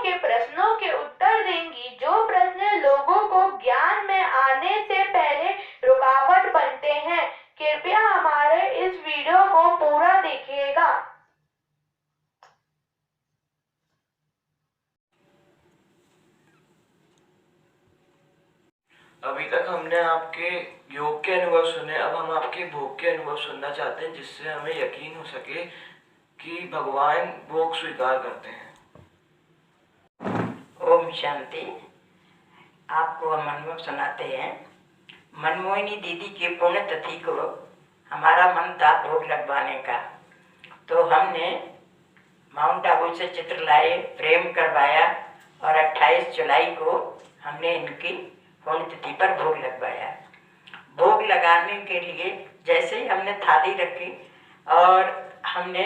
के प्रश्नों के उत्तर देंगी, जो प्रश्न लोगों को ज्ञान में आने से पहले रुकावट बनते हैं। कृपया हमारे इस वीडियो को पूरा देखिएगा। अभी तक हमने आपके योग के अनुभव सुने, अब हम आपके भोग के अनुभव सुनना चाहते हैं, जिससे हमें यकीन हो सके कि भगवान भोग स्वीकार करते हैं। ओम शांति। आपको हम अनुभव सुनाते हैं। मनमोहिनी दीदी की पुण्यतिथि को हमारा मन था भोग लगवाने का, तो हमने माउंट आबू से चित्र लाए, फ्रेम करवाया और 28 जुलाई को हमने इनकी पुण्यतिथि पर भोग लगवाया। भोग लगाने के लिए जैसे ही हमने थाली रखी और हमने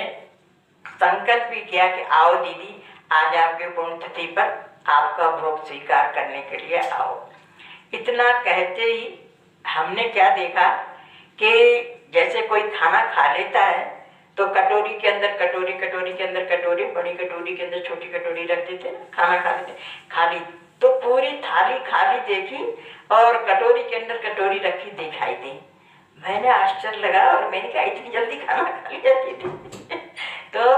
संकल्प भी किया कि आओ दीदी, आज आपके पुण्यतिथि पर आपका भोग स्वीकार करने के लिए आओ। इतना कहते ही हमने क्या देखा कि जैसे कोई खाना खा लेता है तो कटोरी के अंदर कटोरी, कटोरी के अंदर कटोरी, बड़ी कटोरी के अंदर छोटी कटोरी रख देते ना, खाना खा लेते। खाली तो पूरी थाली खाली देखी और कटोरी के अंदर कटोरी रखी दिखाई दी। मैंने आश्चर्य लगा और मैंने कहा इतनी जल्दी खाना खा लिया दीदी। तो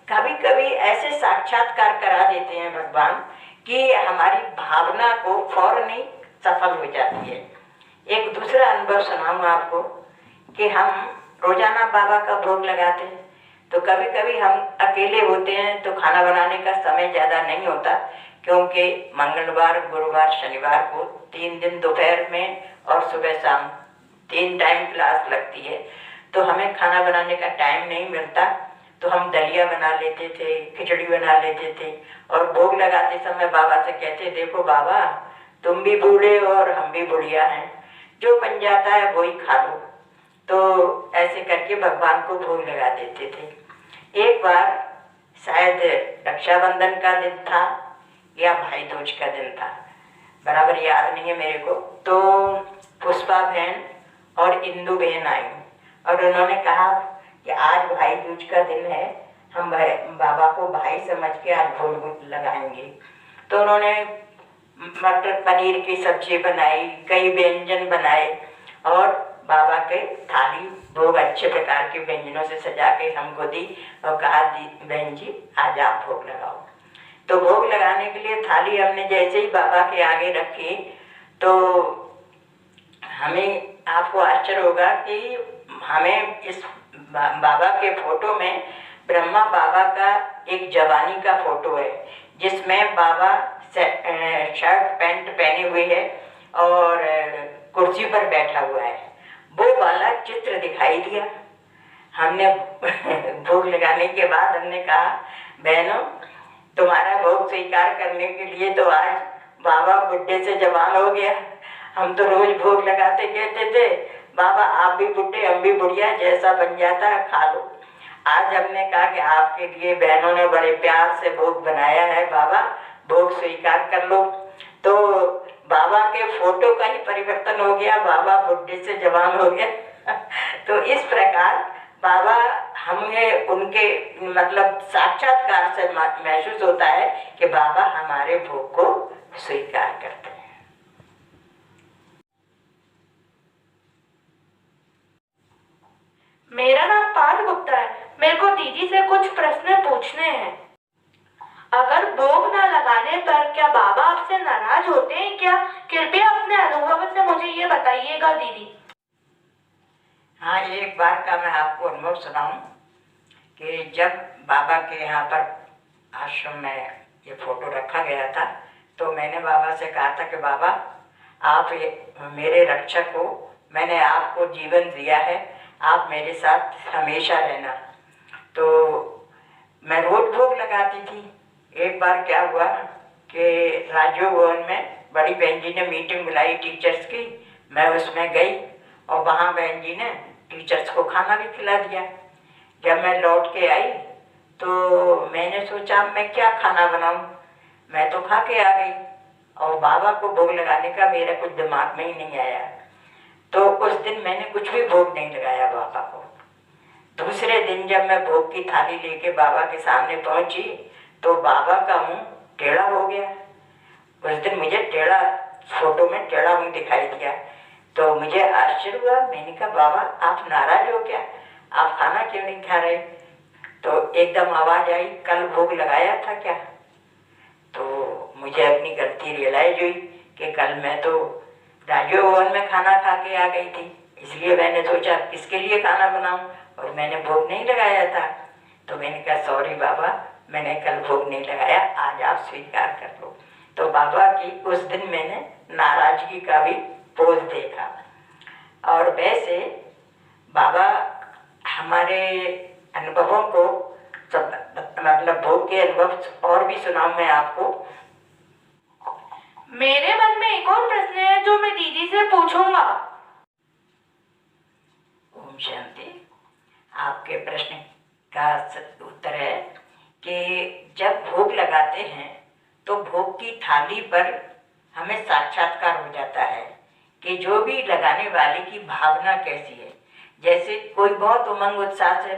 कभी कभी ऐसे साक्षात्कार करा देते हैं भगवान कि हमारी भावना को फौरन ही सफल हो जाती है। एक दूसरा अनुभव सुनाऊंगा आपको कि हम रोजाना बाबा का भोग लगाते हैं, तो कभी कभी हम अकेले होते हैं तो खाना बनाने का समय ज़्यादा नहीं होता, क्योंकि मंगलवार, गुरुवार, शनिवार को 3 दिन दोपहर में और सुबह शाम 3 टाइम क्लास लगती है, तो हमें खाना बनाने का टाइम नहीं मिलता। तो हम दलिया बना लेते थे, खिचड़ी बना लेते थे और भोग लगाते समय बाबा से कहते, देखो बाबा, तुम भी बूढ़े और हम भी बुढ़िया हैं, जो बन जाता है वही खा लो। तो ऐसे करके भगवान को भोग लगा देते थे। एक बार शायद रक्षाबंधन का दिन था या भाई दूज का दिन था, बराबर याद नहीं है मेरे को। तो पुष्पा बहन और इंदू बहन आई और उन्होंने कहा कि आज भाई दूज का दिन है, हम बाबा को भाई समझ के आज भोग लगाएंगे। तो उन्होंने मटर पनीर की सब्जी बनाई, कई व्यंजन बनाए और बाबा के थाली भोग अच्छे प्रकार के व्यंजनों से सजा के हमको दी और कहा, दी बहन जी आज आप भोग लगाओ। तो भोग लगाने के लिए थाली हमने जैसे ही बाबा के आगे रखी तो हमें, आपको आश्चर्य होगा कि हमें इस बाबा के फोटो में ब्रह्मा बाबा का एक जवानी का फोटो है, जिसमें बाबा शर्ट पैंट पहने हुए है और कुर्सी पर बैठा हुआ है, वो वाला चित्र दिखाई दिया। हमने भोग लगाने के बाद हमने कहा, बहनों, तुम्हारा भोग स्वीकार करने के लिए तो आज बाबा बुढ़े से जवान हो गया। हम तो रोज भोग लगाते कहते थे, बाबा आप भी बुढ़े हम भी बुढ़िया, जैसा बन जाता है खा लो। आज हमने कहा कि आपके लिए बहनों ने बड़े प्यार से भोग बनाया है, बाबा भोग स्वीकार कर लो। तो बाबा के फोटो का ही परिवर्तन हो गया, बाबा बुढ़े से जवान हो गया। तो इस प्रकार बाबा हमें उनके मतलब साक्षात्कार से महसूस होता है कि बाबा हमारे भोग को स्वीकार करते हैं। मेरा नाम पाल गुप्ता है। मेरे को दीदी से कुछ प्रश्न पूछने हैं। अगर भोग न लगाने पर क्या बाबा आपसे नाराज होते हैं क्या? कृपया अपने अनुभव से मुझे ये बताइएगा दीदी। हाँ, एक बार का मैं आपको अनुभव सुनाऊं कि जब बाबा के यहाँ पर आश्रम में ये फोटो रखा गया था, तो मैंने बाबा से कहा था कि बाबा आप मेरे रक्षक हो, मैंने आपको जीवन दिया है, आप मेरे साथ हमेशा रहना। तो मैं रोज भोग लगाती थी। एक बार क्या हुआ कि राजीव भवन में बड़ी बहन जी ने मीटिंग बुलाई टीचर्स की, मैं उसमें गई और वहाँ बहन जी ने टीचर्स को खाना भी खिला दिया। जब मैं लौट के आई तो मैंने सोचा मैं क्या खाना बनाऊं, मैं तो खा के आ गई और बाबा को भोग लगाने का मेरा कुछ दिमाग में ही नहीं आया। तो उस दिन मैंने कुछ भी भोग नहीं लगाया बाबा को। दूसरे दिन जब मैं भोग की थाली लेके बाबा के सामने पहुंची तो बाबा का मुंह टेढ़ा हो गया। उस दिन मुझे टेढ़ा, फोटो में टेढ़ा मुँह दिखाई दिया। तो मुझे आश्चर्य हुआ। मैंने कहा बाबा आप नाराज हो क्या, आप खाना क्यों नहीं खा रहे? तो एकदम आवाज़ आई, कल भोग लगाया था क्या? तो मुझे अपनी गलती रियलाइज हुई कि कल मैं तो राजीव भवन में खाना खा के आ गई थी, इसलिए मैंने सोचा किसके लिए खाना बनाऊं, और मैंने भोग नहीं लगाया था। तो मैंने कहा सॉरी बाबा, मैंने कल भोग नहीं लगाया, आज आप स्वीकार कर लो। तो बाबा की उस दिन मैंने नाराजगी का भी पोज देखा। और वैसे बाबा हमारे अनुभवों को सब, मतलब भोग के अनुभव और भी सुनाऊं मैं आपको। मेरे मन में एक और प्रश्न है जो मैं दीदी से पूछूंगा। ओम शांति। आपके प्रश्न का उत्तर है कि जब भोग लगाते हैं तो भोग की थाली पर हमें साक्षात्कार हो जाता है कि जो भी लगाने वाले की भावना कैसी है। जैसे कोई बहुत उमंग उत्साह से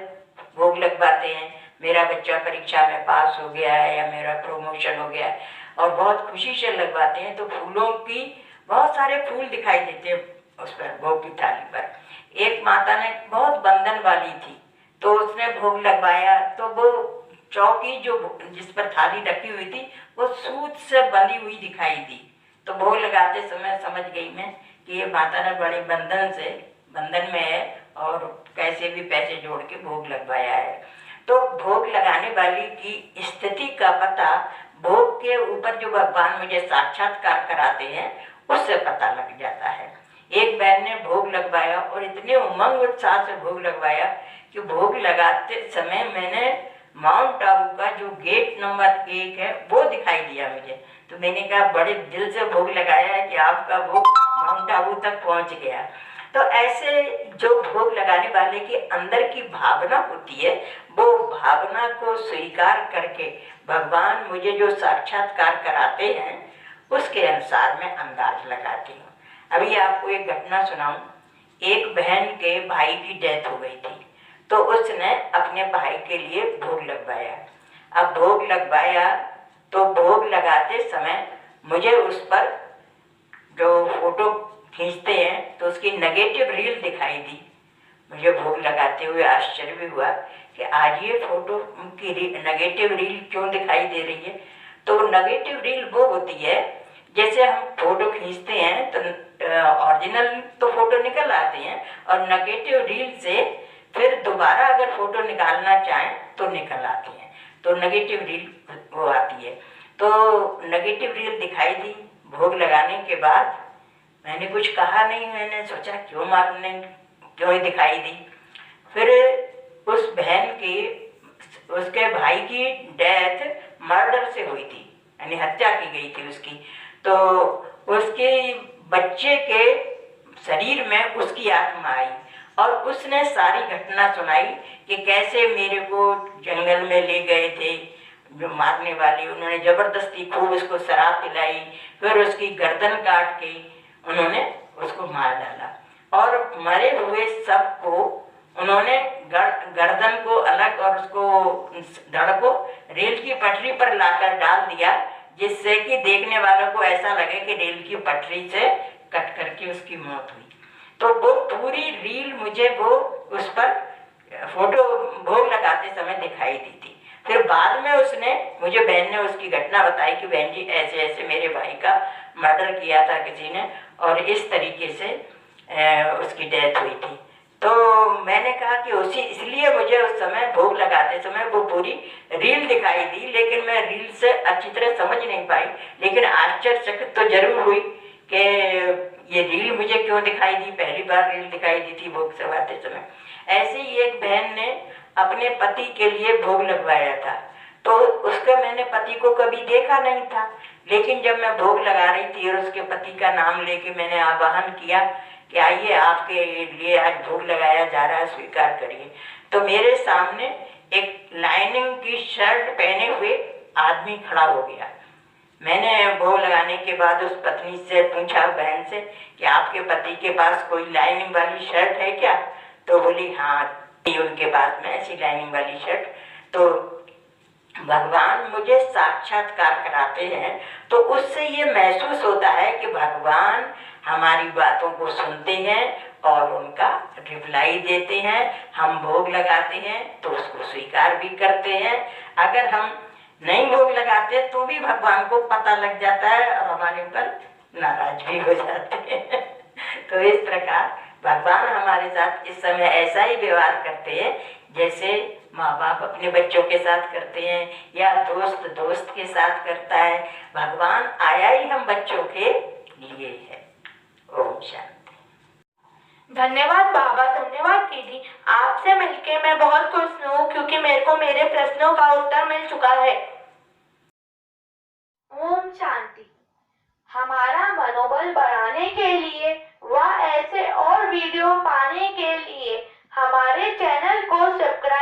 भोग लगवाते हैं, मेरा बच्चा परीक्षा में पास हो गया है या मेरा प्रमोशन हो गया है, और बहुत खुशी से लगवाते हैं, तो फूलों की बहुत सारे फूल दिखाई देते हैं उस पर, भोग की थाली पर। एक माता ने बहुत बंधन वाली थी, तो उसने भोग लगवाया, तो वो चौकी जो जिस पर थाली रखी हुई थी वो सूत से बंधी हुई दिखाई दी। तो भोग लगाते समय समझ गई मैं कि ये माता ने बड़े बंधन में है और कैसे भी पैसे जोड़ के भोग लगवाया है। तो भोग लगाने वाली की स्थिति का पता भोग के ऊपर जो भगवान मुझे साक्षात्कार कराते हैं उससे पता लग जाता है। एक बहन ने भोग लगवाया और इतने उमंग उत्साह से भोग लगवाया कि भोग लगाते समय मैंने माउंट आबू का जो गेट नंबर 1 है वो दिखाई दिया मुझे। तो मैंने कहा बड़े दिल से भोग लगाया है कि आपका भोग माउंट आबू तक पहुंच गया। तो ऐसे जो भोग लगाने वाले के अंदर की भावना होती है, वो भावना को स्वीकार करके भगवान मुझे जो साक्षात्कार कराते हैं उसके अनुसार मैं अंदाज लगाती हूँ। अभी आपको एक घटना सुनाऊं। एक बहन के भाई की डेथ हो गई थी, तो उसने अपने भाई के लिए भोग लगवाया। अब भोग लगवाया तो भोग लगाते समय मुझे उस पर जो फोटो खींचते हैं तो उसकी नेगेटिव रील दिखाई दी। मुझे भोग लगाते हुए आश्चर्य भी हुआ कि आज ये फोटो की नेगेटिव रील क्यों दिखाई दे रही है। तो नेगेटिव रील वो होती है जैसे हम फोटो खींचते हैं तो ओरिजिनल तो फोटो निकल आते हैं, और नेगेटिव रील से फिर दोबारा अगर फोटो निकालना चाहें तो निकल आती हैं। तो नेगेटिव रील वो आती है। तो नेगेटिव रील दिखाई दी। भोग लगाने के बाद मैंने कुछ कहा नहीं, मैंने सोचा क्यों दिखाई दी। फिर उस बहन की, उसके भाई की डेथ मर्डर से हुई थी, यानी हत्या की गई थी उसकी। तो उसके बच्चे के शरीर में उसकी आत्मा आई और उसने सारी घटना सुनाई कि कैसे मेरे को जंगल में ले गए थे जो मारने वाले, उन्होंने जबरदस्ती खूब उसको शराब पिलाई, फिर उसकी गर्दन काट के उन्होंने उसको मार डाला और मरे हुए सब को उन्होंने गर्दन को अलग और उसको धड़ को रेल की पटरी पर लाकर डाल दिया, जिससे कि देखने वालों को ऐसा लगे कि रेल की पटरी से कट करके उसकी मौत हुई। तो वो पूरी रील मुझे वो उस पर फोटो भोग लगाते समय दिखाई दी थी। फिर बाद में उसने मुझे, बहन ने उसकी घटना बताई कि बहन जी ऐसे ऐसे मेरे भाई का मर्डर किया था किसी ने और इस तरीके से उसकी डेथ हुई थी। तो मैंने कहा कि इसलिए मुझे उस समय भोग लगाते समय वो पूरी रील दिखाई दी, लेकिन मैं रील से अच्छी तरह समझ नहीं पाई, लेकिन आश्चर्यचकित तो जरूर हुई कि ये रील मुझे क्यों दिखाई दी। पहली बार रील दिखाई दी थी भोग लगाते समय। ऐसे ही एक बहन ने अपने पति के लिए भोग लगवाया था, तो उसका मैंने पति को कभी देखा नहीं था, लेकिन जब मैं भोग लगा रही थी और उसके पति का नाम लेके मैंने आवाहन किया कि आइए आपके लिए आज भोग लगाया जा रहा है, स्वीकार करिए, तो मेरे सामने एक लाइनिंग की शर्ट पहने हुए आदमी खड़ा हो गया। मैंने भोग लगाने के बाद उस पत्नी से पूछा, बहन से, कि आपके पति के पास कोई लाइनिंग वाली शर्ट है क्या? तो बोली हाँ, उनके पास में ऐसी लाइनिंग वाली शर्ट। तो भगवान मुझे साक्षात्कार कराते हैं तो उससे ये महसूस होता है कि भगवान हमारी बातों को सुनते हैं और उनका रिप्लाई देते हैं। हम भोग लगाते हैं तो उसको स्वीकार भी करते हैं। अगर हम नहीं भोग लगाते तो भी भगवान को पता लग जाता है और हमारे ऊपर नाराज भी हो जाते हैं। तो इस प्रकार भगवान हमारे साथ इस समय ऐसा ही व्यवहार करते हैं जैसे माँ बाप अपने बच्चों के साथ करते हैं या दोस्त दोस्त के साथ करता है। भगवान आया ही हम बच्चों के लिए है। ओम शांति। धन्यवाद बाबा, धन्यवाद दीदी। आपसे मिलके मैं बहुत खुश हूँ क्योंकि मेरे को मेरे प्रश्नों का उत्तर मिल चुका है। ओम शांति। हमारा मनोबल बढ़ाने के लिए व ऐसे और वीडियो पाने के लिए हमारे चैनल को सब्सक्राइब